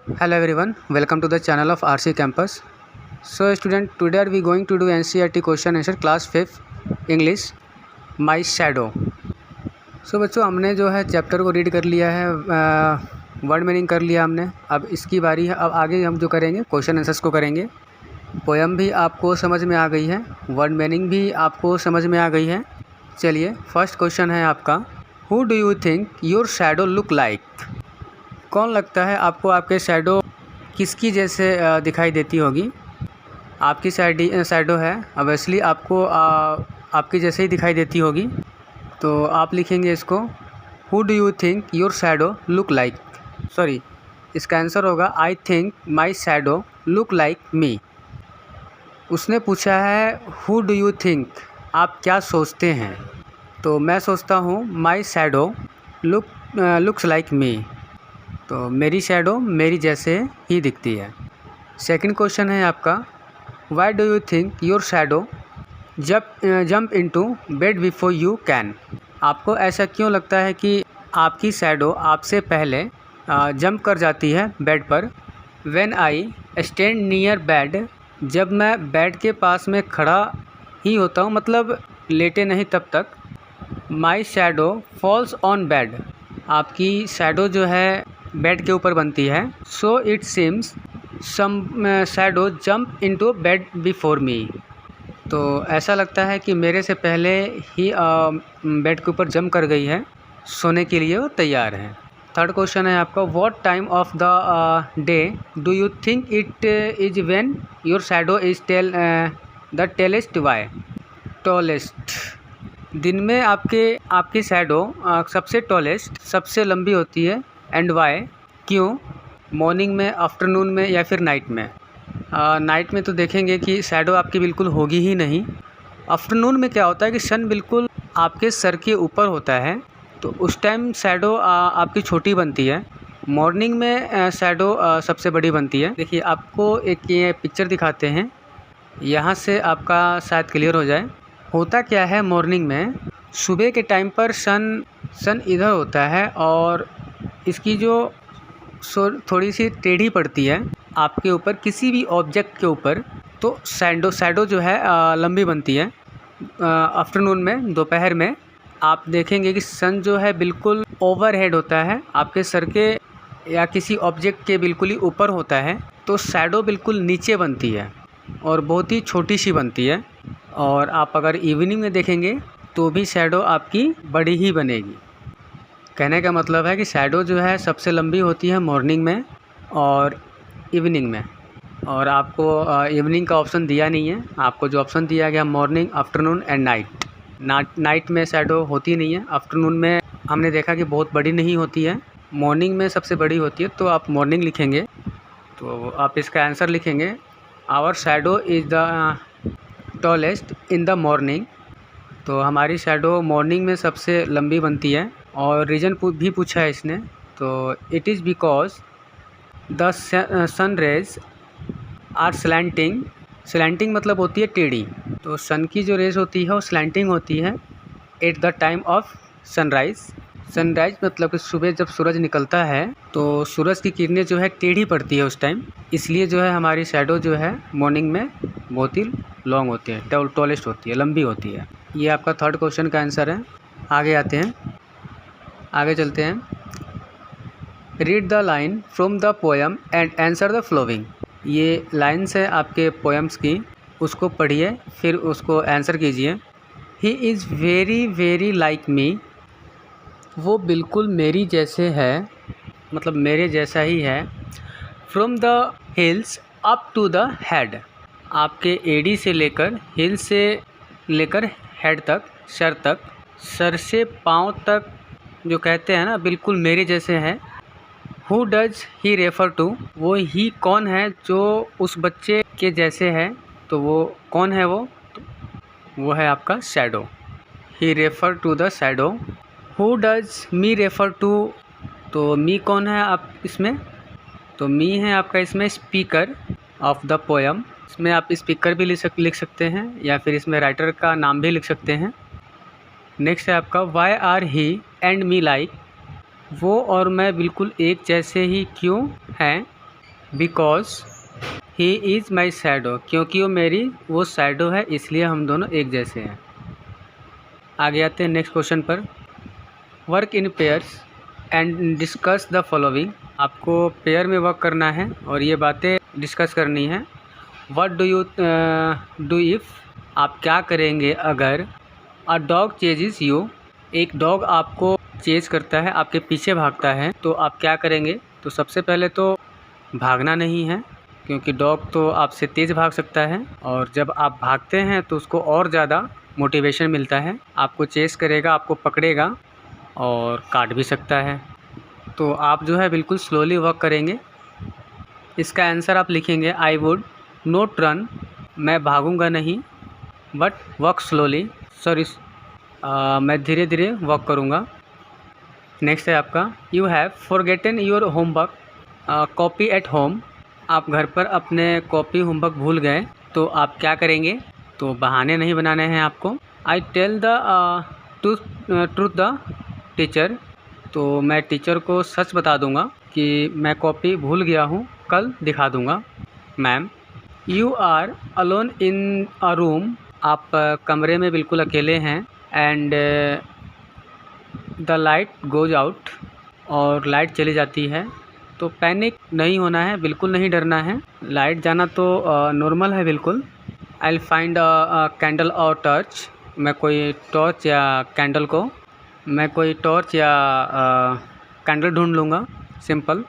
Hello everyone, welcome to the channel of RC Campus. So student, today are we going to do NCERT question answer class 5 English My Shadow. So बच्चों हमने जो है chapter को read कर लिया है, word meaning कर लिया हमने. अब इसकी बारी है. अब आगे हम जो करेंगे क्वेश्चन आंसर्स को करेंगे. पोएम भी आपको समझ में आ गई है, वर्ड मीनिंग भी आपको समझ में आ गई है. चलिए फर्स्ट क्वेश्चन है आपका, who do you think your shadow look like. कौन लगता है आपको आपके शैडो किसकी जैसे दिखाई देती होगी. आपकी शैडो है ऑब्वियसली आपको आपकी जैसे ही दिखाई देती होगी. तो आप लिखेंगे इसको, who do you think your shadow look like. Sorry, इसका आंसर होगा I think my shadow look like me. उसने पूछा है हु डू यू थिंक, आप क्या सोचते हैं. तो मैं सोचता हूँ माई शैडो लुक्स लाइक मी. तो मेरी शैडो मेरी जैसे ही दिखती है. सेकंड क्वेश्चन है आपका, why do you think your shadow jump into bed before you can. आपको ऐसा क्यों लगता है कि आपकी शैडो आपसे पहले जंप कर जाती है बेड पर. When I stand near bed, जब मैं बेड के पास में खड़ा ही होता हूँ, मतलब लेटे नहीं तब तक. My shadow falls on bed, आपकी शैडो जो है बेड के ऊपर बनती है. So it seems some shadow jump into bed before me. तो ऐसा लगता है कि मेरे से पहले ही बेड के ऊपर जंप कर गई है, सोने के लिए वो तैयार है. थर्ड क्वेश्चन है आपका, what time of the day do you think it is when your shadow is the tallest वाई. टॉलेस्ट, दिन में आपकी शैडो सबसे टॉलेस्ट सबसे लंबी होती है. एंड वाई, क्यों. मॉर्निंग में, आफ्टरनून में या फिर नाइट में. नाइट में तो देखेंगे कि शैडो आपकी बिल्कुल होगी ही नहीं. आफ्टरनून में क्या होता है कि सन बिल्कुल आपके सर के ऊपर होता है, तो उस टाइम शैडो आपकी छोटी बनती है. मॉर्निंग में शैडो सबसे बड़ी बनती है. देखिए आपको एक ये पिक्चर दिखाते हैं, यहाँ से आपका शायद क्लियर हो जाए. होता क्या है, मॉर्निंग में सुबह के टाइम पर सन इधर होता है और इसकी जो थोड़ी सी टेढ़ी पड़ती है आपके ऊपर, किसी भी ऑब्जेक्ट के ऊपर, तो शैडो जो है लंबी बनती है. आफ्टरनून में, दोपहर में आप देखेंगे कि सन जो है बिल्कुल ओवरहेड होता है, आपके सर के या किसी ऑब्जेक्ट के बिल्कुल ही ऊपर होता है, तो शैडो बिल्कुल नीचे बनती है और बहुत ही छोटी सी बनती है. और आप अगर इवनिंग में देखेंगे तो भी शैडो आपकी बड़ी ही बनेगी. कहने का मतलब है कि शैडो जो है सबसे लंबी होती है मॉर्निंग में और इवनिंग में. और आपको इवनिंग का ऑप्शन दिया नहीं है, आपको जो ऑप्शन दिया गया morning, afternoon and night. Night में शैडो होती नहीं है. आफ्टरनून में हमने देखा कि बहुत बड़ी नहीं होती है, मॉर्निंग में सबसे बड़ी होती है. तो आप मॉर्निंग लिखेंगे, तो आप इसका आंसर लिखेंगे, our shadow is the tallest in the morning. तो हमारी शैडो मॉर्निंग में सबसे लंबी बनती है. और रीज़न भी पूछा है इसने, तो it is because the sun rays are slanting मतलब होती है टेढ़ी. तो सन की जो रेज होती है वो स्लैंटिंग होती है at the time of sunrise. Sunrise मतलब कि सुबह जब सूरज निकलता है तो सूरज की किरणें जो है टेढ़ी पड़ती है उस टाइम, इसलिए जो है हमारी शैडो जो है मॉर्निंग में बहुत ही लॉन्ग होती है, टॉलेस्ट होती है, लंबी होती है. ये आपका थर्ड क्वेश्चन का आंसर है. आगे आते हैं, आगे चलते हैं. Read the line from the poem and answer the following. ये लाइन्स है आपके पोएम्स की, उसको पढ़िए फिर उसको आंसर कीजिए. He is very very like me, वो बिल्कुल मेरी जैसे है, मतलब मेरे जैसा ही है. From the heels up to the head, आपके एडी से लेकर, हिल से लेकर हेड तक, सर तक, सर से पाँव तक जो कहते हैं ना, बिल्कुल मेरे जैसे हैं. Who does he refer to, वो ही कौन है जो उस बच्चे के जैसे है, तो वो कौन है, वो है आपका shadow. He refer to the shadow. Who does me refer to, तो मी कौन है आप इसमें, तो मी है आपका इसमें स्पीकर ऑफ द पोएम. इसमें आप स्पीकर भी लिख सकते हैं या फिर इसमें राइटर का नाम भी लिख सकते हैं. नेक्स्ट है आपका, why are he and me like, वो और मैं बिल्कुल एक जैसे ही क्यों हैं. Because he is my shadow, क्योंकि वो शैडो है, इसलिए हम दोनों एक जैसे हैं। आगे आते हैं नेक्स्ट क्वेश्चन पर। Work in pairs and discuss the following. आपको पेयर में वर्क करना है और ये बातें डिस्कस करनी है। What do you do if, आप क्या करेंगे अगर अ डॉग चेजेस यू, एक डॉग आपको चेज करता है, आपके पीछे भागता है, तो आप क्या करेंगे। तो सबसे पहले तो भागना नहीं है, क्योंकि डॉग तो आपसे तेज़ भाग सकता है और जब आप भागते हैं तो उसको और ज़्यादा मोटिवेशन मिलता है, आपको चेस करेगा, आपको पकड़ेगा और काट भी सकता है। तो आप जो है बिल्कुल स्लोली वॉक करेंगे। इसका आंसर आप लिखेंगे आई वुड नॉट रन, मैं भागूंगा नहीं, बट वॉक स्लोली, सॉरी मैं धीरे धीरे वॉक करूँगा। नेक्स्ट है आपका you have forgotten your homework copy at home, आप घर पर अपने कॉपी होमवर्क भूल गए, तो आप क्या करेंगे। तो बहाने नहीं बनाने हैं आपको। I tell the truth the teacher, तो मैं टीचर को सच बता दूंगा कि मैं कॉपी भूल गया हूँ, कल दिखा दूंगा ma'am. You are alone in a room, आप कमरे में बिल्कुल अकेले हैं। And the light goes out, और लाइट चली जाती है। तो पैनिक नहीं होना है, बिल्कुल नहीं डरना है, लाइट जाना तो नॉर्मल है बिल्कुल। I will find a candle और टॉर्च, मैं कोई टॉर्च या कैंडल ढूंढ लूँगा, सिंपल।